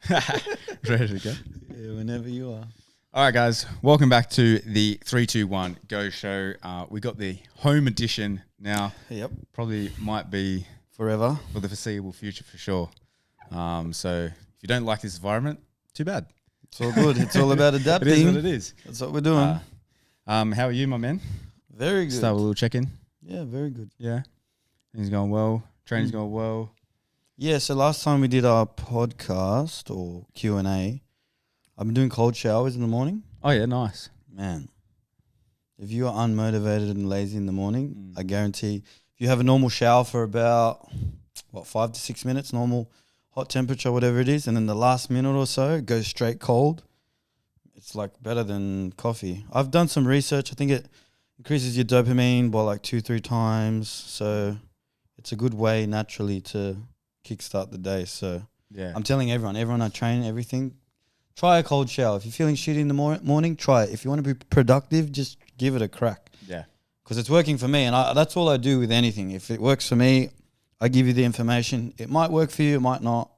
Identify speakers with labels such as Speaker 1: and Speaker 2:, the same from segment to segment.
Speaker 1: Ready to go?
Speaker 2: Yeah, whenever you are.
Speaker 1: All right, guys. Welcome back to the 321 Go Show. We got the home edition now.
Speaker 2: Yep.
Speaker 1: Probably might be
Speaker 2: Forever.
Speaker 1: for the foreseeable future for sure. So if you don't like this environment, too bad.
Speaker 2: It's all good. It's all about adapting.
Speaker 1: It is what it is.
Speaker 2: That's what we're doing.
Speaker 1: How are you, my man?
Speaker 2: Very good.
Speaker 1: Start with a little check-in.
Speaker 2: Yeah, very good.
Speaker 1: Yeah. Things going well. Training's going well.
Speaker 2: Yeah, so last time we did our podcast or Q&A, I've been doing cold showers in the morning.
Speaker 1: Oh, yeah. Nice.
Speaker 2: Man, if you are unmotivated and lazy in the morning, I guarantee if you have a normal shower for about, 5 to 6 minutes, normal hot temperature, whatever it is, and then the last minute or so, it goes straight cold. It's like better than coffee. I've done some research. I think it increases your dopamine by like 2-3 times. So it's a good way naturally to kickstart the day. So
Speaker 1: Yeah.
Speaker 2: I'm telling everyone I train, everything, try a cold shower. If you're feeling shitty in the morning, try it. If you want to be productive, just give it a crack.
Speaker 1: Yeah.
Speaker 2: Because it's working for me, and that's all I do with anything. If it works for me, I give you the information. It might work for you, it might not.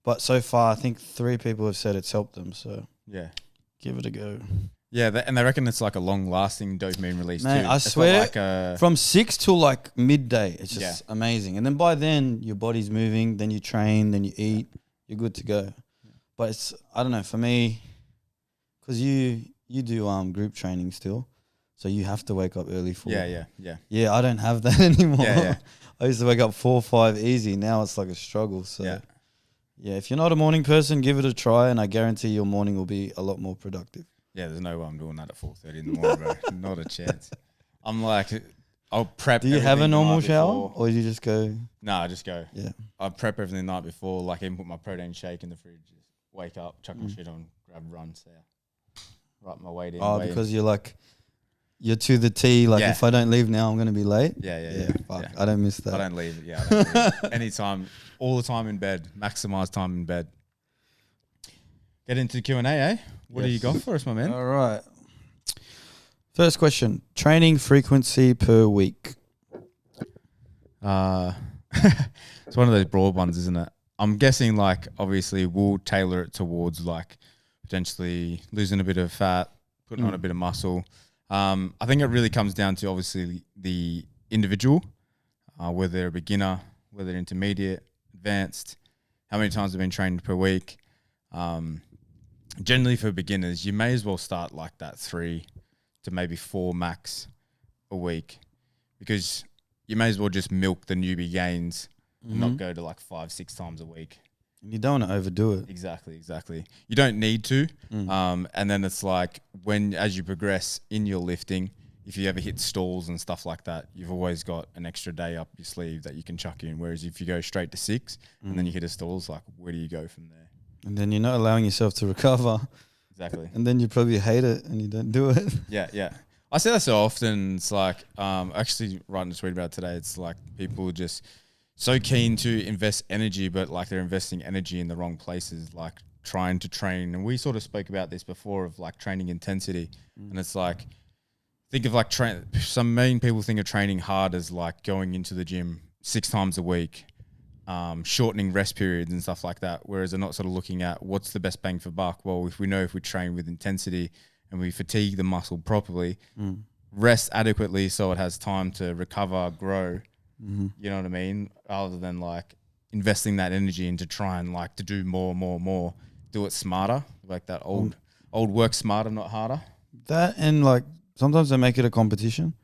Speaker 2: But so far, I think 3 people have said it's helped them. So
Speaker 1: Yeah.
Speaker 2: give it a go.
Speaker 1: Yeah, and they reckon it's like a long-lasting dopamine release
Speaker 2: Man,
Speaker 1: too.
Speaker 2: I
Speaker 1: It's not
Speaker 2: swear,
Speaker 1: like a,
Speaker 2: from 6 till like midday, it's just amazing. And then by then, your body's moving, then you train, then you eat, you're good to go. But it's, I don't know, for me, because you do group training still, so you have to wake up early for
Speaker 1: yeah.
Speaker 2: Yeah, I don't have that anymore.
Speaker 1: Yeah.
Speaker 2: I used to wake up 4 or 5 easy. Now it's like a struggle. So
Speaker 1: Yeah.
Speaker 2: if you're not a morning person, give it a try, and I guarantee your morning will be a lot more productive.
Speaker 1: Yeah, there's no way I'm doing that at 4:30 in the morning, bro. Not a chance. I'm like, I'll prep.
Speaker 2: Do you have a
Speaker 1: everything the
Speaker 2: normal
Speaker 1: night
Speaker 2: shower,
Speaker 1: before.
Speaker 2: or you just go?
Speaker 1: No, I just go.
Speaker 2: Yeah.
Speaker 1: I prep everything the night before, like even put my protein shake in the fridge. Just wake up, chuck my shit on, grab runs there. Right my weight in.
Speaker 2: Oh,
Speaker 1: weigh in.
Speaker 2: because you're to the T. Like if I don't leave now, I'm gonna be late.
Speaker 1: Yeah.
Speaker 2: Fuck, I don't miss that.
Speaker 1: I don't leave. Yeah, I don't leave. Anytime, all the time in bed. Maximize time in bed. Get into the Q&A, eh? What do you got for us, my man?
Speaker 2: All right. First question: training frequency per week.
Speaker 1: It's one of those broad ones, isn't it? I'm guessing, like, obviously we'll tailor it towards, like, potentially losing a bit of fat, putting on a bit of muscle. I think it really comes down to, obviously, the individual, whether they're a beginner, whether they're intermediate, advanced, how many times they've been trained per week. Generally for beginners, you may as well start like that 3 to maybe 4 max a week, because you may as well just milk the newbie gains and not go to like 5-6 times a week.
Speaker 2: You don't want to overdo it.
Speaker 1: Exactly. You don't need to. And then it's like as you progress in your lifting, if you ever hit stalls and stuff like that, you've always got an extra day up your sleeve that you can chuck in. Whereas if you go straight to 6 and then you hit a stall, it's like, where do you go from there?
Speaker 2: And then you're not allowing yourself to recover.
Speaker 1: Exactly.
Speaker 2: And then you probably hate it and you don't do it.
Speaker 1: Yeah. I say that so often. It's like, actually writing a tweet about it today. It's like people are just so keen to invest energy, but like they're investing energy in the wrong places, like trying to train. And we sort of spoke about this before of like training intensity. And it's like, think of like some main people think of training hard as like going into the gym 6 times a week, shortening rest periods and stuff like that. Whereas they're not sort of looking at what's the best bang for buck. Well, if we train with intensity and we fatigue the muscle properly, rest adequately so it has time to recover, grow, you know what I mean? Rather than like investing that energy into trying like to do more, do it smarter, like that old work smarter, not harder.
Speaker 2: That, and like sometimes they make it a competition.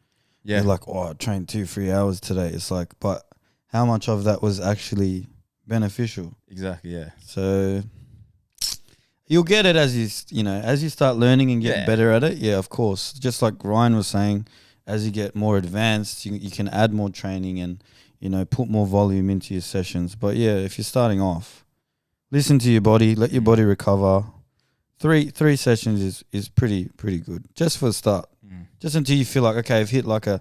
Speaker 1: Yeah.
Speaker 2: You're like, I trained 2-3 hours today. It's like, but how much of that was actually beneficial?
Speaker 1: Exactly, yeah.
Speaker 2: So you'll get it as you start learning and get better at it. Yeah, of course. Just like Ryan was saying, as you get more advanced, you can add more training and, put more volume into your sessions. But yeah, if you're starting off, listen to your body, let your body recover. Three sessions is pretty good, just for the start. Just until you feel like, okay, I've hit like a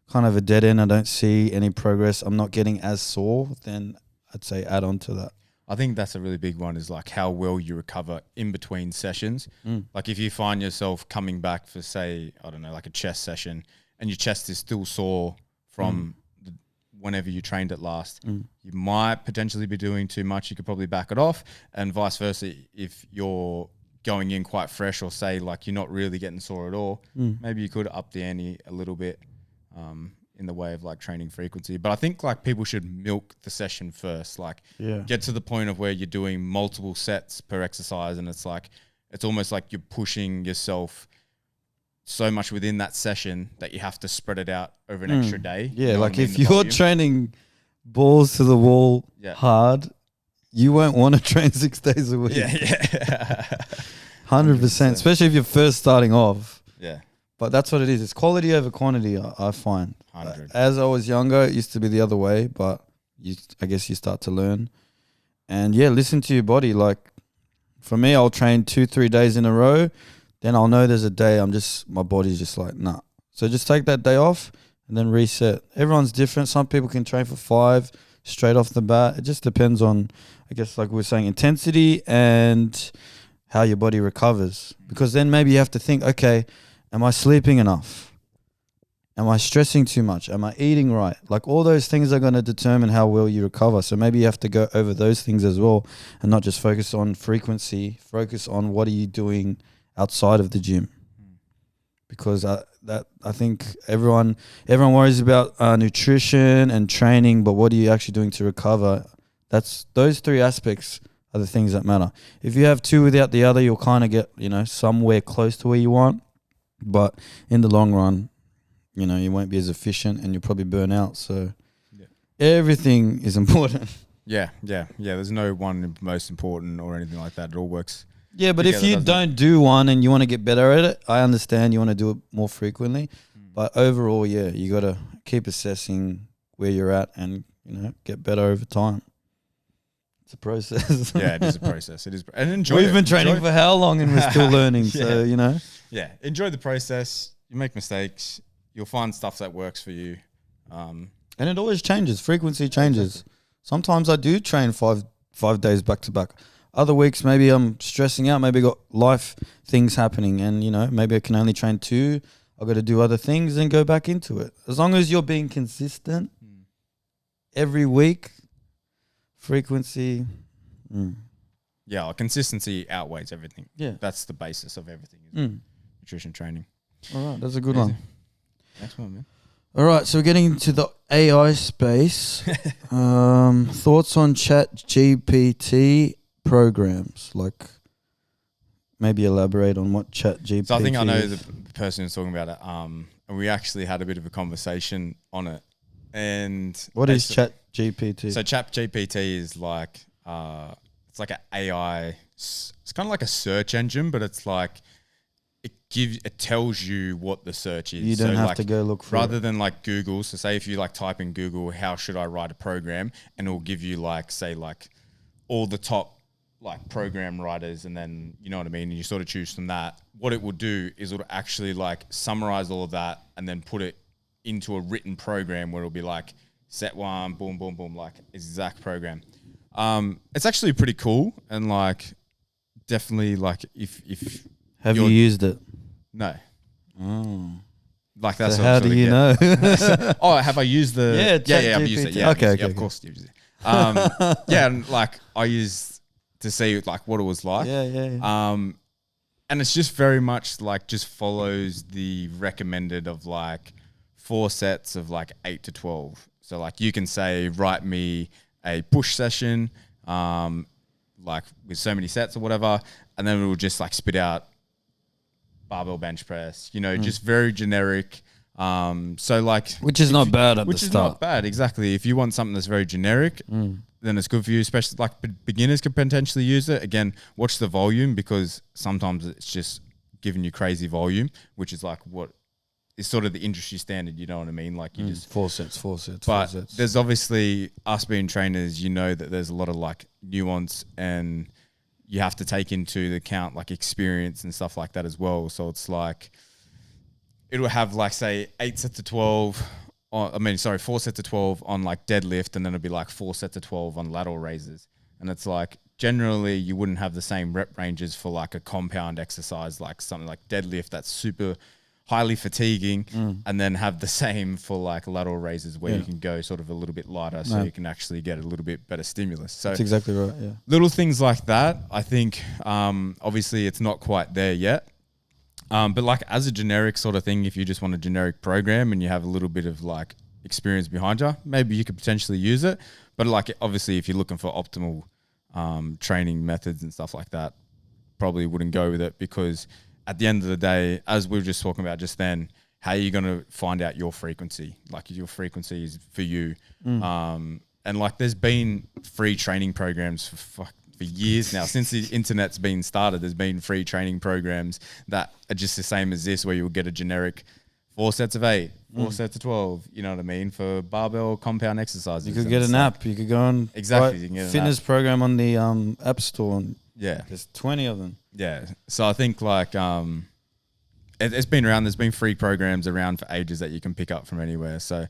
Speaker 2: kind of a dead end, I don't see any progress, I'm not getting as sore, then I'd say add on to that.
Speaker 1: I think that's a really big one, is like how well you recover in between sessions. Like if you find yourself coming back for, say, I don't know, like a chest session, and your chest is still sore from whenever you trained it last. You might potentially be doing too much. You could probably back it off, and vice versa. If you're going in quite fresh, or say like you're not really getting sore at all, maybe you could up the ante a little bit in the way of like training frequency. But I think like people should milk the session first, like get to the point of where you're doing multiple sets per exercise, and it's almost like you're pushing yourself so much within that session that you have to spread it out over an extra day.
Speaker 2: Yeah,
Speaker 1: you know
Speaker 2: like
Speaker 1: what I mean?
Speaker 2: if
Speaker 1: The
Speaker 2: you're
Speaker 1: volume.
Speaker 2: training balls to the wall hard, you won't want to train 6 days a week.
Speaker 1: Yeah.
Speaker 2: 100%, especially if you're first starting off.
Speaker 1: Yeah.
Speaker 2: But that's what it is. It's quality over quantity, I find.
Speaker 1: 100.
Speaker 2: As I was younger, it used to be the other way, but I guess you start to learn. And yeah, listen to your body. Like for me, I'll train 2-3 days in a row. Then I'll know there's a day my body's just like, nah. So just take that day off and then reset. Everyone's different. Some people can train for 5 straight off the bat. It just depends on, I guess, like we were saying, intensity and how your body recovers. Because then maybe you have to think, okay, am I sleeping enough? Am I stressing too much? Am I eating right? Like all those things are going to determine how well you recover. So maybe you have to go over those things as well and not just focus on frequency. Focus on what are you doing outside of the gym. Because I think everyone worries about nutrition and training, but what are you actually doing to recover? Those 3 aspects are the things that matter. If you have 2 without the other, you'll kind of get, somewhere close to where you want. But in the long run, you won't be as efficient and you'll probably burn out. So everything is important.
Speaker 1: Yeah. There's no one most important or anything like that. It all works.
Speaker 2: Yeah, but if you don't do one and you want to get better at it, I understand you want to do it more frequently. But overall, you got to keep assessing where you're at and, get better over time. It's a process.
Speaker 1: Yeah, it is a process. It is. And enjoy
Speaker 2: We've been training for how long and we're still learning. So,
Speaker 1: Yeah, enjoy the process. You make mistakes. You'll find stuff that works for you.
Speaker 2: And it always changes. Frequency changes. Exactly. Sometimes I do train 5 days back to back. Other weeks, maybe I'm stressing out. Maybe got life things happening and, maybe I can only train 2. I've got to do other things and go back into it. As long as you're being consistent every week, frequency.
Speaker 1: Yeah, consistency outweighs everything.
Speaker 2: Yeah.
Speaker 1: That's the basis of everything. Nutrition training.
Speaker 2: All right, that's a good one.
Speaker 1: Next one, man.
Speaker 2: All right, so we're getting into the AI space. Thoughts on Chat GPT programs? Like, maybe elaborate on what Chat GPT is.
Speaker 1: So I think I know the person who's talking about it. And we actually had a bit of a conversation on it. And
Speaker 2: what is Chat GPT?
Speaker 1: So Chat GPT is like, it's like an AI. It's kind of like a search engine, but it's like it tells you what the search is.
Speaker 2: You don't have to go look for it.
Speaker 1: Rather than like Google. So say if you like type in Google, how should I write a program? And it will give you like, say like all the top like program writers, and then you know what I mean, and you sort of choose from that. What it will do is it'll actually like summarize all of that and then put it into a written program where it'll be like set 1, boom, boom, boom, like exact program. It's actually pretty cool, and like definitely like if
Speaker 2: have you used it?
Speaker 1: No.
Speaker 2: Oh.
Speaker 1: Like that's
Speaker 2: so how do you know?
Speaker 1: Oh, have I used the? Yeah, I've used it. Yeah,
Speaker 2: okay,
Speaker 1: of course, you've used it. Yeah, and like I used to see like what it was like.
Speaker 2: Yeah.
Speaker 1: And it's just very much like just follows the recommended of like 4 sets of like 8 to 12. So like you can say, write me a push session, like with so many sets or whatever, and then it will just like spit out barbell bench press, just very generic. So like,
Speaker 2: which is not bad at the start.
Speaker 1: Which is not bad, exactly. If you want something that's very generic, then it's good for you, especially like beginners can potentially use it. Again, watch the volume, because sometimes it's just giving you crazy volume, which is like what is sort of the industry standard, you know what I mean? Like you just
Speaker 2: 4 sets.
Speaker 1: But there's obviously, us being trainers, that there's a lot of like nuance, and you have to take into account like experience and stuff like that as well. So it's like, it'll have like say 8 sets of 12, 4 sets of 12 on like deadlift, and then it'll be like 4 sets of 12 on lateral raises. And it's like, generally you wouldn't have the same rep ranges for like a compound exercise, like something like deadlift that's super highly fatiguing, and then have the same for like lateral raises where you can go sort of a little bit lighter, so you can actually get a little bit better stimulus. So
Speaker 2: that's exactly right. Yeah.
Speaker 1: little things like that. I think obviously it's not quite there yet. But like as a generic sort of thing, if you just want a generic program and you have a little bit of like experience behind you, maybe you could potentially use it. But like obviously if you're looking for optimal training methods and stuff like that, probably wouldn't go with it, because at the end of the day, as we were just talking about just then, how are you going to find out your frequency? Like your frequency is for you. And like there's been free training programs for years now. Since the internet's been started, there's been free training programs that are just the same as this, where you'll get a generic 4 sets of 8, 4 sets of 12, you know what I mean, for barbell compound exercises.
Speaker 2: You could get an app. You could go on
Speaker 1: exactly you can get
Speaker 2: fitness program on the App Store. And
Speaker 1: yeah.
Speaker 2: There's 20 of them.
Speaker 1: Yeah. So I think like it's been around. There's been free programs around for ages that you can pick up from anywhere. So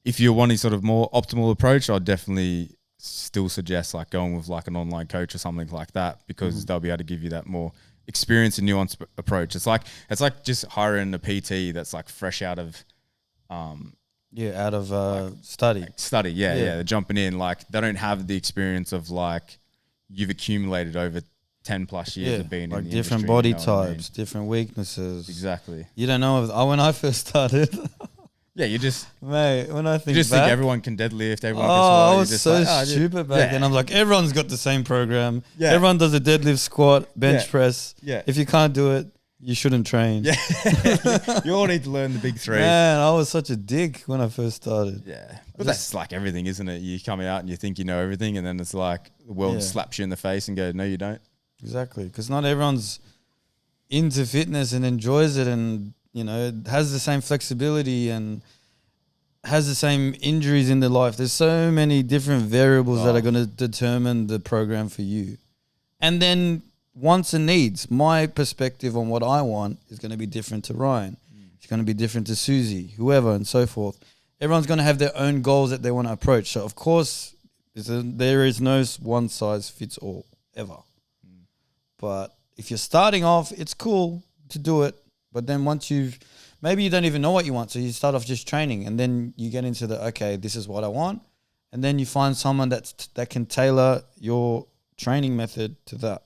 Speaker 1: if you're wanting sort of more optimal approach, I'd definitely still suggest like going with like an online coach or something like that, because they'll be able to give you that more experience and nuanced approach. It's like just hiring a PT that's like fresh out of
Speaker 2: study.
Speaker 1: Study, yeah. They're jumping in, like they don't have the experience of like you've accumulated over 10 plus years of being
Speaker 2: like
Speaker 1: in the
Speaker 2: different
Speaker 1: industry,
Speaker 2: body
Speaker 1: you know what I mean?
Speaker 2: types, different weaknesses.
Speaker 1: Exactly.
Speaker 2: You don't know when I first started.
Speaker 1: Yeah, you just
Speaker 2: Mate, when I think
Speaker 1: think
Speaker 2: back,
Speaker 1: everyone can deadlift, everyone can
Speaker 2: I
Speaker 1: squat.
Speaker 2: was
Speaker 1: just
Speaker 2: so
Speaker 1: like,
Speaker 2: stupid back then. I'm like, everyone's got the same program.
Speaker 1: Yeah.
Speaker 2: Everyone does a deadlift, squat, bench press.
Speaker 1: Yeah.
Speaker 2: If you can't do it, you shouldn't train.
Speaker 1: Yeah. You all need to learn the big three.
Speaker 2: Man, I was such a dick when I first started.
Speaker 1: Yeah. But that's like everything, isn't it? You come out and you think you know everything, and then it's like the world slaps you in the face and goes, no, you don't.
Speaker 2: Exactly. Because not everyone's into fitness and enjoys it, and, you know, has the same flexibility and has the same injuries in their life. There's so many different variables that are going to determine the program for you. And then wants and needs. My perspective on what I want is going to be different to Ryan. It's going to be different to Susie, whoever, and so forth. Everyone's going to have their own goals that they want to approach. So, of course, there is no one size fits all, ever. But if you're starting off, it's cool to do it. But then once maybe you don't even know what you want, so you start off just training, and then you get into okay, this is what I want. And then you find someone that can tailor your training method to that.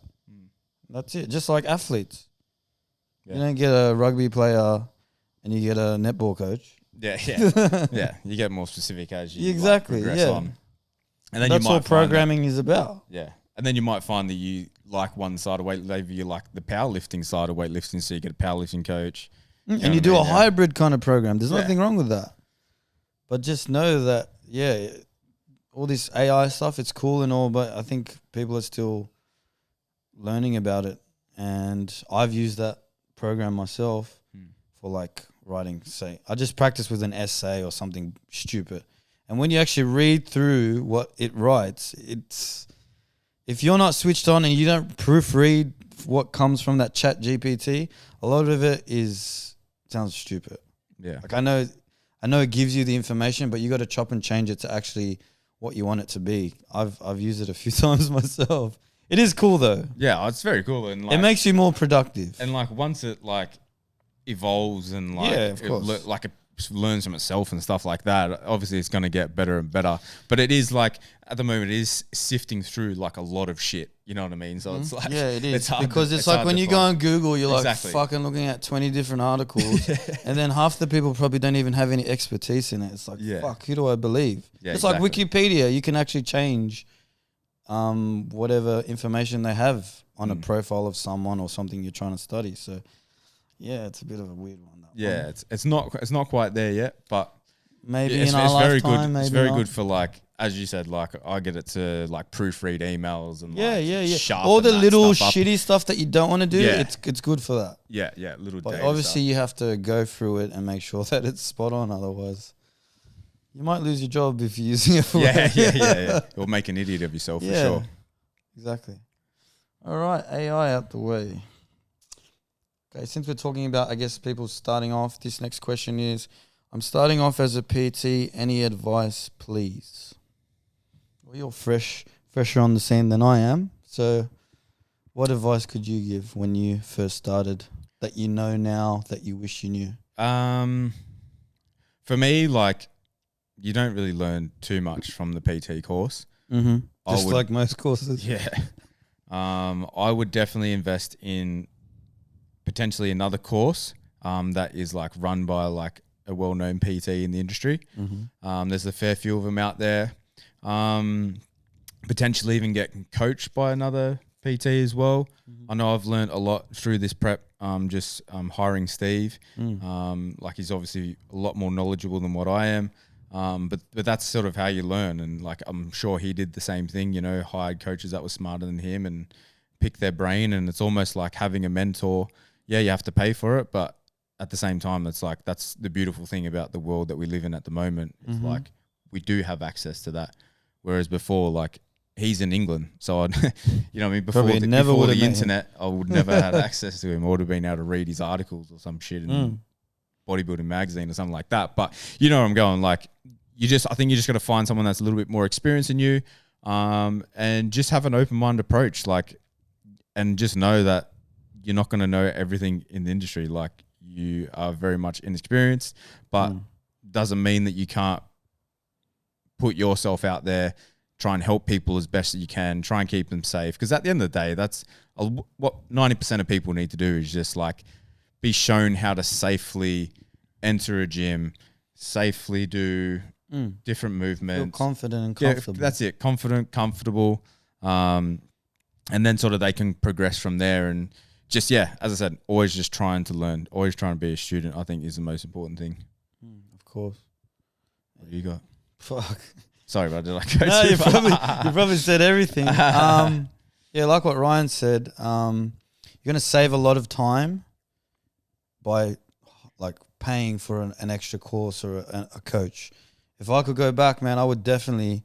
Speaker 2: That's it. Just like athletes. Yeah. You don't get a rugby player and you get a netball coach.
Speaker 1: Yeah. Yeah. You get more specific as you progress on. And then
Speaker 2: that's what programming is about.
Speaker 1: Yeah. And then you might find that you like one side of weightlifting, maybe you like the powerlifting side of weightlifting, so you get a powerlifting coach.
Speaker 2: And you do a hybrid kind of program. There's nothing wrong with that. But just know that, all this AI stuff, it's cool and all, but I think people are still learning about it. And I've used that program myself for like writing, say, I just practice with an essay or something stupid. And when you actually read through what it writes, if you're not switched on and you don't proofread what comes from that chat GPT, a lot of it sounds stupid. Yeah. Like I know it gives you the information, but you got to chop and change it to actually what you want it to be. I've used it a few times myself. It is cool though.
Speaker 1: Yeah, it's very cool, and like,
Speaker 2: it makes you more productive.
Speaker 1: And like once it like evolves and like it learns from itself and stuff like that, obviously it's going to get better and better. But it is like at the moment it is sifting through like a lot of shit. You know what I mean? So it's like
Speaker 2: it is because it's like when you go on Google, you're like fucking looking at 20 different articles, and then half the people probably don't even have any expertise in it. It's like fuck, who do I believe? Yeah, it's like Wikipedia. You can actually change whatever information they have on a profile of someone or something you're trying to study. So yeah, it's a bit of a weird one.
Speaker 1: Yeah, it's not quite there yet, but
Speaker 2: maybe it's very good.
Speaker 1: It's very good for like, as you said, like I get it to like proofread emails and
Speaker 2: all the little shitty stuff that you don't want to do. Yeah. It's good for that.
Speaker 1: Yeah, little.
Speaker 2: But obviously, you have to go through it and make sure that it's spot on. Otherwise, you might lose your job if you're using it for
Speaker 1: yeah. You'll make an idiot of yourself for sure.
Speaker 2: Exactly. All right, AI out the way. Okay, since we're talking about, I guess, people starting off, this next question is, I'm starting off as a PT. Any advice, please? Well, you're fresher on the scene than I am. So what advice could you give when you first started? that you know now that you wish you knew?
Speaker 1: For me, like, you don't really learn too much from the PT course.
Speaker 2: Mm-hmm.
Speaker 1: I
Speaker 2: Just
Speaker 1: would-
Speaker 2: like most courses.
Speaker 1: Yeah. I would definitely invest in potentially another course that is like run by like a well-known PT in the industry.
Speaker 2: Mm-hmm.
Speaker 1: There's a fair few of them out there. Potentially even getting coached by another PT as well. I know I've learned a lot through this prep. Just hiring Steve. Like, he's obviously a lot more knowledgeable than what I am. But that's sort of how you learn, and like I'm sure he did the same thing. You know, hired coaches that were smarter than him and picked their brain. And it's almost like having a mentor. Yeah, you have to pay for it, but at the same time, it's like that's the beautiful thing about the world that we live in at the moment. It's like we do have access to that, whereas before, like, he's in England, so I'd, you know, what I mean, before
Speaker 2: Probably never
Speaker 1: before
Speaker 2: would've
Speaker 1: the
Speaker 2: met him.
Speaker 1: internet, I would never had access to him. I would have been able to read his articles or some shit in bodybuilding magazine or something like that. But you know where I'm going. Like, I think you just got to find someone that's a little bit more experienced than you, and just have an open mind approach. Like, and just know that you're not going to know everything in the industry. Like, you are very much inexperienced, but doesn't mean that you can't put yourself out there, try and help people as best as you can, try and keep them safe. Because at the end of the day, that's what 90% of people need to do, is just like be shown how to safely enter a gym, safely do different movements.
Speaker 2: Feel confident and comfortable.
Speaker 1: Yeah, that's it. Confident, comfortable. And then sort of they can progress from there. And just, yeah, as I said, always just trying to learn, always trying to be a student, I think, is the most important thing.
Speaker 2: Of course.
Speaker 1: What do you got?
Speaker 2: Fuck.
Speaker 1: Sorry, but did I go
Speaker 2: No,
Speaker 1: too
Speaker 2: you
Speaker 1: far?
Speaker 2: probably said everything. Yeah, like what Ryan said, you're going to save a lot of time by like paying for an extra course or a coach. If I could go back, man, I would definitely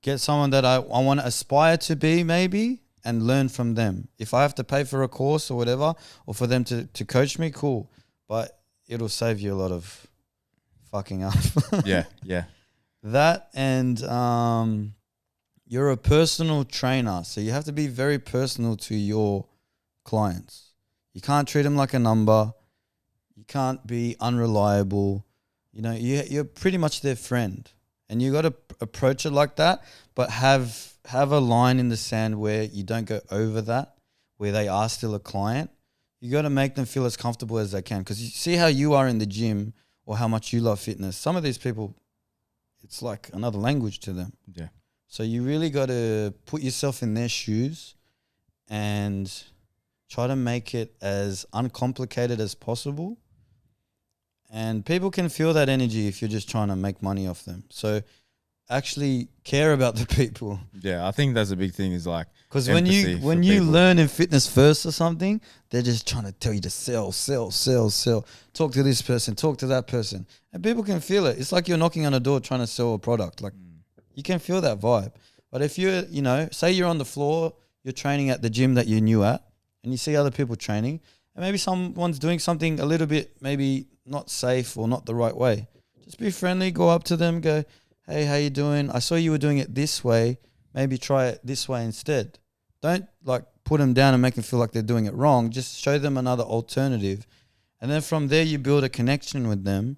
Speaker 2: get someone that I want to aspire to be, maybe, and learn from them. If I have to pay for a course or whatever, or for them to coach me, cool. But it'll save you a lot of fucking up.
Speaker 1: Yeah.
Speaker 2: That, and you're a personal trainer, so you have to be very personal to your clients. You can't treat them like a number. You can't be unreliable. You know, you're pretty much their friend, and you got to approach it like that. But have a line in the sand where you don't go over that, where they are still a client. You got to make them feel as comfortable as they can, because you see how you are in the gym or how much you love fitness. Some of these people, it's like another language to them.
Speaker 1: Yeah.
Speaker 2: So you really got to put yourself in their shoes and try to make it as uncomplicated as possible. And people can feel that energy if you're just trying to make money off them. So actually care about the people.
Speaker 1: Yeah, I think that's a big thing, is like,
Speaker 2: because when you learn in Fitness First or something, they're just trying to tell you to sell. Talk to this person, talk to that person. And people can feel it. It's like you're knocking on a door trying to sell a product. Like, you can feel that vibe. But if you're, you know, say you're on the floor, you're training at the gym that you're new at, and you see other people training, and maybe someone's doing something a little bit maybe not safe or not the right way, just be friendly, go up to them, go, hey, how you doing? I saw you were doing it this way. Maybe try it this way instead. Don't like put them down and make them feel like they're doing it wrong. Just show them another alternative. And then from there, you build a connection with them,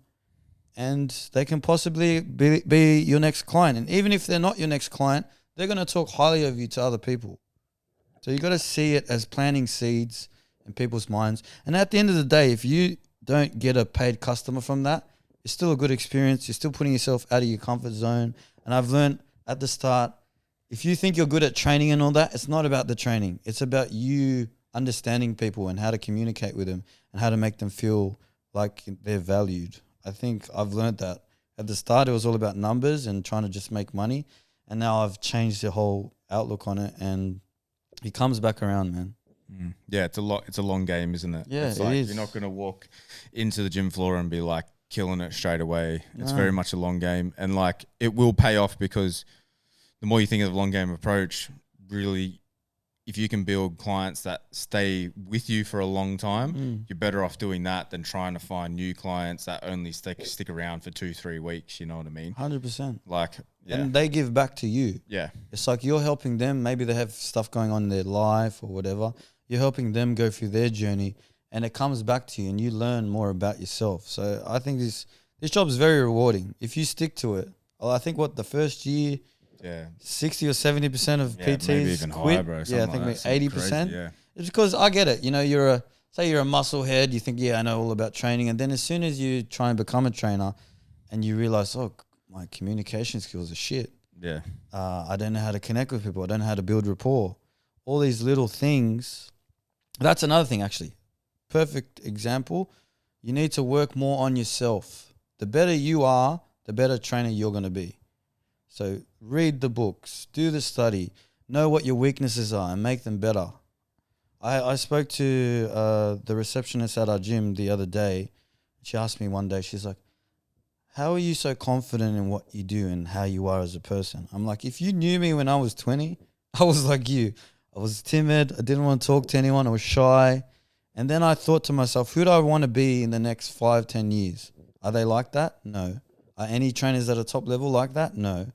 Speaker 2: and they can possibly be your next client. And even if they're not your next client, they're going to talk highly of you to other people. So you got to see it as planting seeds in people's minds. And at the end of the day, if you don't get a paid customer from that, it's still a good experience. You're still putting yourself out of your comfort zone. And I've learned at the start, if you think you're good at training and all that, it's not about the training. It's about you understanding people and how to communicate with them and how to make them feel like they're valued. I think I've learned that. At the start, it was all about numbers and trying to just make money. And now I've changed the whole outlook on it, and it comes back around, man.
Speaker 1: Yeah, it's a long game, isn't it?
Speaker 2: Yeah,
Speaker 1: it's
Speaker 2: it
Speaker 1: like
Speaker 2: is.
Speaker 1: You're not going to walk into the gym floor and be like killing it straight away. It's very much a long game, and like it will pay off, because the more you think of the long game approach, really, if you can build clients that stay with you for a long time, you're better off doing that than trying to find new clients that only stick around for 2-3 weeks. You know what I mean?
Speaker 2: 100%.
Speaker 1: Like, yeah,
Speaker 2: And they give back to you.
Speaker 1: yeah,
Speaker 2: It's like you're helping them. Maybe they have stuff going on in their life or whatever. You're helping them go through their journey. and it comes back to you, and you learn more about yourself. So I think this job is very rewarding if you stick to it. Well, I think the first year, 60 or 70% of PTs
Speaker 1: maybe even
Speaker 2: quit.
Speaker 1: higher, bro.
Speaker 2: Yeah, I think maybe 80%.
Speaker 1: Yeah,
Speaker 2: It's because I get it. You know, you're a muscle head. You think, I know all about training, and then as soon as you try and become a trainer, and you realize, oh, my communication skills are shit.
Speaker 1: yeah,
Speaker 2: I don't know how to connect with people. I don't know how to build rapport. All these little things. That's another thing, actually. Perfect example. You need to work more on yourself. The better you are, the better trainer you're going to be. So read the books, do the study, know what your weaknesses are and make them better. I spoke to the receptionist at our gym the other day. She asked me one day, she's like, how are you so confident in what you do and how you are as a person? I'm like, if you knew me when I was 20, I was like you. I was timid. I didn't want to talk to anyone. I was shy. And then I thought to myself, who do I want to be in the next 5-10 years? Are they like that? No. Are any trainers at a top level like that? No.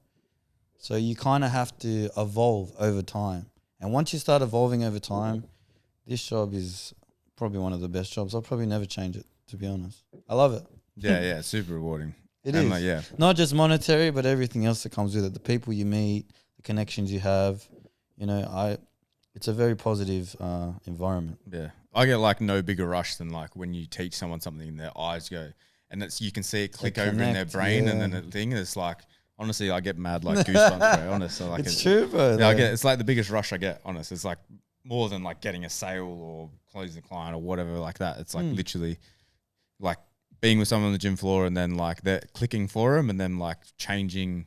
Speaker 2: So you kind of have to evolve over time. And once you start evolving over time, this job is probably one of the best jobs. I'll probably never change it, to be honest. I love it.
Speaker 1: yeah, super rewarding.
Speaker 2: It is.
Speaker 1: Like, yeah,
Speaker 2: not just monetary, but everything else that comes with it. The people you meet, the connections you have. You know, it's a very positive environment.
Speaker 1: Yeah, I get like no bigger rush than like when you teach someone something and their eyes go, and you can see it click over in their brain, and then the thing is like, honestly, I get mad like goosebumps, bro. Honest, so like
Speaker 2: it's true, bro.
Speaker 1: Yeah, it's like the biggest rush I get. Honest, it's like more than like getting a sale or closing a client or whatever like that. It's like literally like being with someone on the gym floor and then like they're clicking for them and then like changing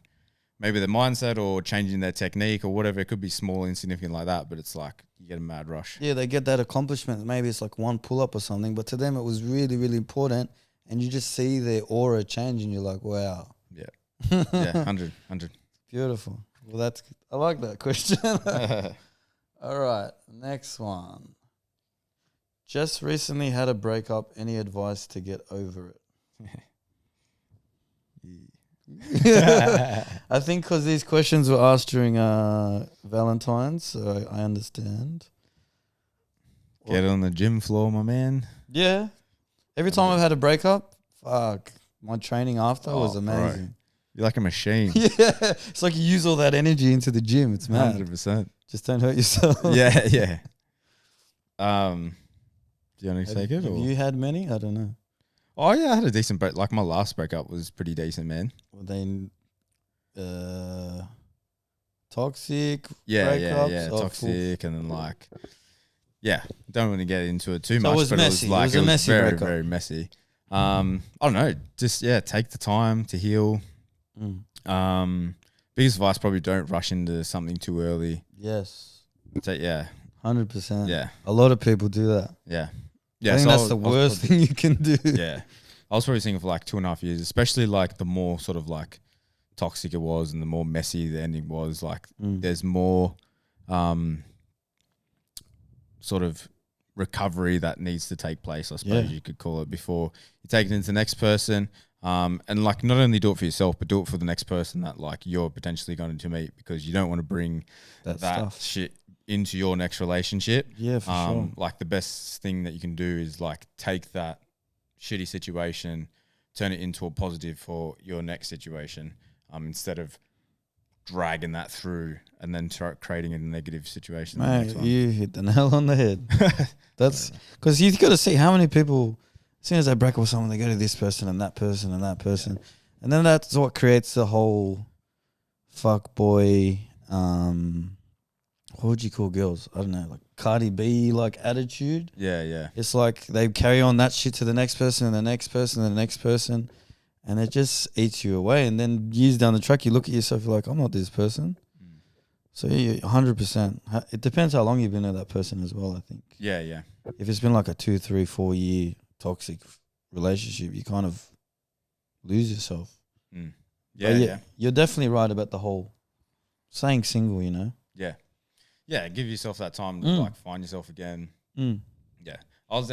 Speaker 1: maybe their mindset or changing their technique or whatever. It could be small, insignificant like that, but it's like you get a mad rush.
Speaker 2: Yeah, they get that accomplishment. Maybe it's like one pull-up or something, but to them it was really, really important. And you just see their aura change and you're like, wow.
Speaker 1: Yeah. Yeah, 100.
Speaker 2: Beautiful. Well, I like that question. All right, next one. Just recently had a breakup. Any advice to get over it? I think because these questions were asked during Valentine's, so I understand.
Speaker 1: Get on the gym floor, my man.
Speaker 2: Yeah. Every time I've had a breakup, fuck, my training after was amazing.
Speaker 1: Bro. You're like a machine.
Speaker 2: Yeah. It's like you use all that energy into the gym. It's mad.
Speaker 1: 100%.
Speaker 2: Just don't hurt yourself.
Speaker 1: Yeah. Do you want to take it?
Speaker 2: Have you had many? I don't know.
Speaker 1: Oh, yeah, I had a decent break. Like, my last breakup was pretty decent, man.
Speaker 2: Well, then, toxic
Speaker 1: breakups? Toxic, and then, like, don't want to get into it too much.
Speaker 2: It was messy. It was a messy
Speaker 1: very,
Speaker 2: breakup.
Speaker 1: very messy. I don't know. Just, take the time to heal. Biggest advice, probably don't rush into something too early.
Speaker 2: Yes.
Speaker 1: So,
Speaker 2: 100%.
Speaker 1: Yeah.
Speaker 2: A lot of people do that.
Speaker 1: Yeah.
Speaker 2: I think that's the worst thing you can do.
Speaker 1: Yeah. I was probably thinking for like 2.5 years, especially like the more sort of like toxic it was and the more messy the ending was, like there's more sort of recovery that needs to take place, I suppose you could call it, before you take it into the next person. And like not only do it for yourself, but do it for the next person that like you're potentially going to meet, because you don't want to bring that shit into your next relationship.
Speaker 2: Yeah, for sure.
Speaker 1: Like the best thing that you can do is like take that shitty situation, turn it into a positive for your next situation, instead of dragging that through and then creating a negative situation.
Speaker 2: Mate, you hit the nail on the head. That's because you've got to see how many people, as soon as they break up with someone, they go to this person and that person and that person. And then that's what creates the whole fuck boy, what would you call girls? I don't know, like Cardi B like attitude.
Speaker 1: Yeah.
Speaker 2: It's like they carry on that shit to the next person and the next person and the next person, and it just eats you away. And then years down the track, you look at yourself, you're like, I'm not this person. So yeah, 100%. It depends how long you've been with that person as well, I think.
Speaker 1: Yeah.
Speaker 2: If it's been like a 2, 3, 4 year toxic relationship, you kind of lose yourself.
Speaker 1: Yeah.
Speaker 2: You're definitely right about the whole staying single, you know?
Speaker 1: Yeah, give yourself that time to like find yourself again. Yeah. I was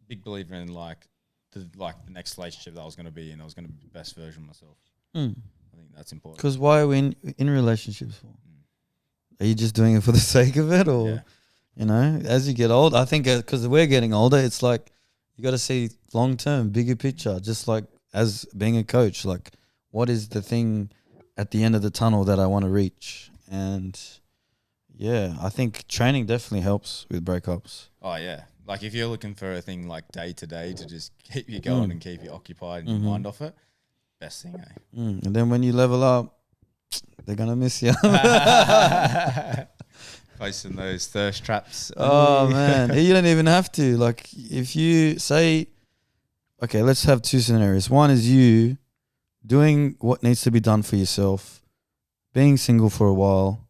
Speaker 1: big believer in like the next relationship that I was going to be in. I was going to be the best version of myself. I think that's important.
Speaker 2: Because why are we in relationships for? Are you just doing it for the sake of it, or you know, as you get older? I think because we're getting older, it's like You got to see long term, bigger picture. Just like as being a coach, like what is the thing at the end of the tunnel that I want to reach? And yeah, I think training definitely helps with breakups.
Speaker 1: Oh yeah. Like if you're looking for a thing like day to day to just keep you going and keep you occupied and your mind off it, best thing, eh?
Speaker 2: And then when you level up, they're gonna miss you.
Speaker 1: Placing those thirst traps.
Speaker 2: Oh man, you don't even have to. Like if you say, okay, let's have two scenarios. One is you doing what needs to be done for yourself, being single for a while,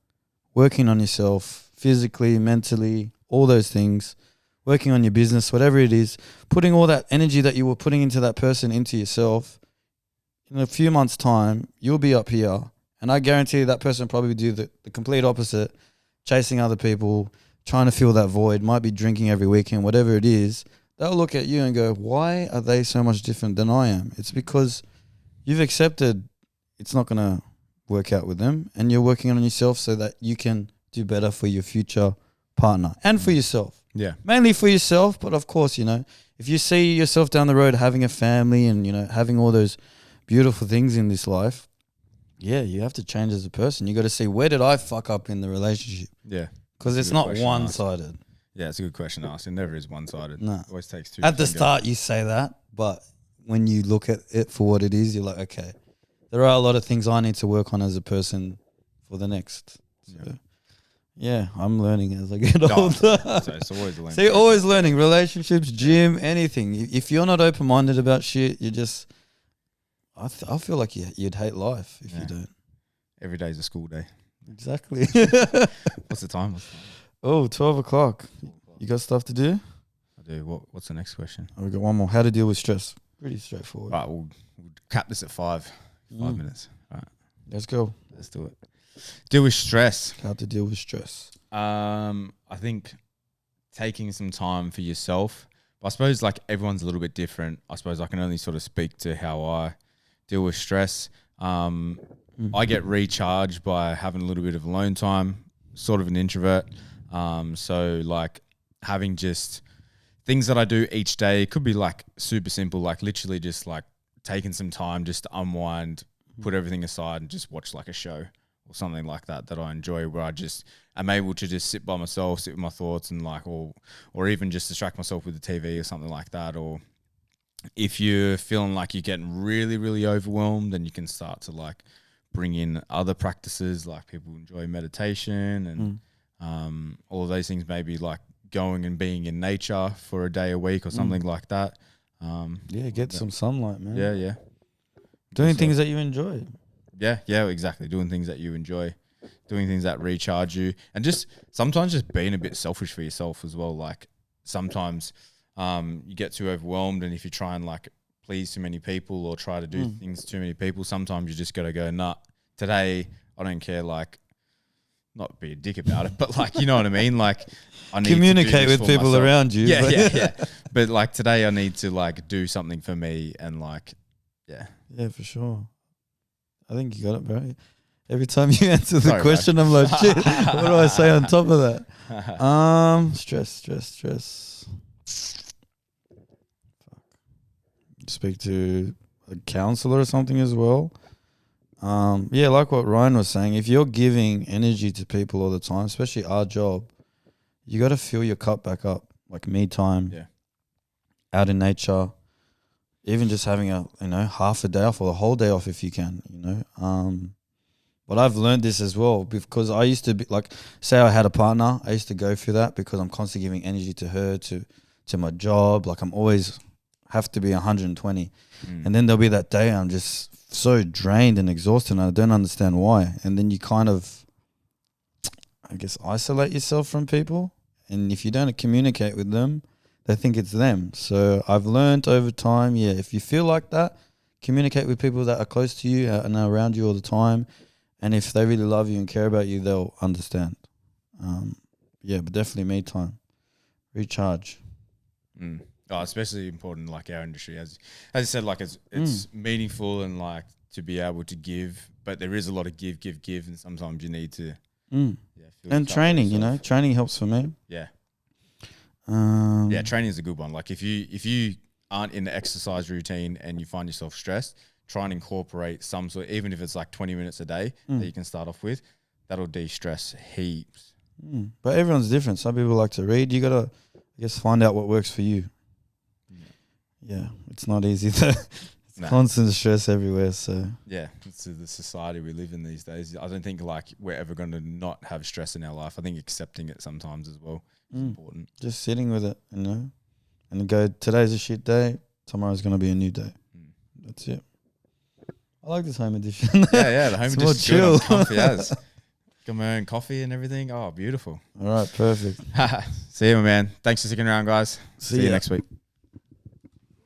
Speaker 2: working on yourself physically, mentally, all those things, working on your business, whatever it is, putting all that energy that you were putting into that person into yourself. In a few months' time, you'll be up here, and I guarantee that person probably do the complete opposite, chasing other people, trying to fill that void, might be drinking every weekend, whatever it is. They'll look at you and go, why are they so much different than I am? It's because you've accepted it's not going to work out with them, and you're working on yourself so that you can do better for your future partner and for yourself.
Speaker 1: Yeah.
Speaker 2: Mainly for yourself, but of course, if you see yourself down the road having a family and, having all those beautiful things in this life, yeah, you have to change as a person. You got to see, where did I fuck up in the relationship?
Speaker 1: Yeah.
Speaker 2: Because it's not one-sided.
Speaker 1: Yeah, it's a good question to ask. It never is one-sided.
Speaker 2: No.
Speaker 1: It always takes two.
Speaker 2: At the start, you say that, but when you look at it for what it is, you're like, okay, there are a lot of things I need to work on as a person for the next. So, yeah, I'm learning as I get older.
Speaker 1: So it's always learning.
Speaker 2: See, always learning. Relationships, gym, anything. If you're not open-minded about shit, you just... I feel like you'd hate life if you don't.
Speaker 1: Every day's a school day.
Speaker 2: Exactly.
Speaker 1: What's the time?
Speaker 2: Oh, 12 o'clock. You got stuff to do?
Speaker 1: I do. What's the next question?
Speaker 2: Oh, we got one more. How to deal with stress. Pretty straightforward.
Speaker 1: Right, we'll cap this at 5 minutes. All right.
Speaker 2: Let's go.
Speaker 1: Let's do it. Deal with stress.
Speaker 2: How to deal with stress.
Speaker 1: I think taking some time for yourself. I suppose like everyone's a little bit different. I suppose I can only sort of speak to how I deal with stress. I get recharged by having a little bit of alone time, sort of an introvert. So like having just things that I do each day, it could be like super simple, like literally just like taking some time just to unwind, put everything aside and just watch like a show or something like that I enjoy, where I just am able to just sit by myself, sit with my thoughts and like, or even just distract myself with the TV or something like that. Or if you're feeling like you're getting really, really overwhelmed, then you can start to like bring in other practices, like people enjoy meditation and all of those things, maybe like going and being in nature for a day a week or something like that.
Speaker 2: Get some sunlight, man.
Speaker 1: Yeah.
Speaker 2: Doing things that you enjoy.
Speaker 1: Yeah, exactly. Doing things that you enjoy, doing things that recharge you, and just sometimes just being a bit selfish for yourself as well. Like sometimes you get too overwhelmed, and if you try and like please too many people or try to do things to too many people, sometimes you just got to go, nah, today I don't care, like not be a dick about it, but like, you know what I mean? Like I need
Speaker 2: communicate with people
Speaker 1: myself.
Speaker 2: around you.
Speaker 1: Yeah. But like today I need to like do something for me and like,
Speaker 2: Yeah, for sure. I think you got it, bro. Every time you answer the question, I'm like, shit, what do I say on top of that? Stress. Speak to a counselor or something as well. Like what Ryan was saying, if you're giving energy to people all the time, especially our job, you got to fill your cup back up, like me time, out in nature, even just having half a day off or the whole day off if you can, But I've learned this as well because I used to be like, say I had a partner, I used to go through that because I'm constantly giving energy to her, to my job. Like I'm always have to be 120. And then there'll be that day I'm just so drained and exhausted and I don't understand why. And then you kind of, I guess, isolate yourself from people. And if you don't communicate with them, they think it's them. So I've learned over time, if you feel like that, communicate with people that are close to you and are around you all the time. And if they really love you and care about you, they'll understand. But definitely me time. Recharge.
Speaker 1: Oh, especially important like our industry. As I said, like it's meaningful and like to be able to give, but there is a lot of give, and sometimes you need to
Speaker 2: And training, training helps for me.
Speaker 1: Yeah. Yeah, training is a good one. Like if you aren't in the exercise routine and you find yourself stressed, try and incorporate some sort, even if it's like 20 minutes a day that you can start off with. That'll de-stress heaps.
Speaker 2: But everyone's different. Some people like to read. You gotta, I guess, find out what works for you. Yeah, it's not easy. It's constant stress everywhere. So
Speaker 1: yeah, it's the society we live in these days. I don't think like we're ever going to not have stress in our life. I think accepting it sometimes as well is important.
Speaker 2: Just sitting with it, you know, and go. Today's a shit day. Tomorrow's going to be a new day. That's it. I like this home edition.
Speaker 1: Yeah, the home edition is
Speaker 2: chill.
Speaker 1: good. I'm comfy as. Got my own coffee and everything. Oh, beautiful.
Speaker 2: All right, perfect.
Speaker 1: See you, my man. Thanks for sticking around, guys. See you next week.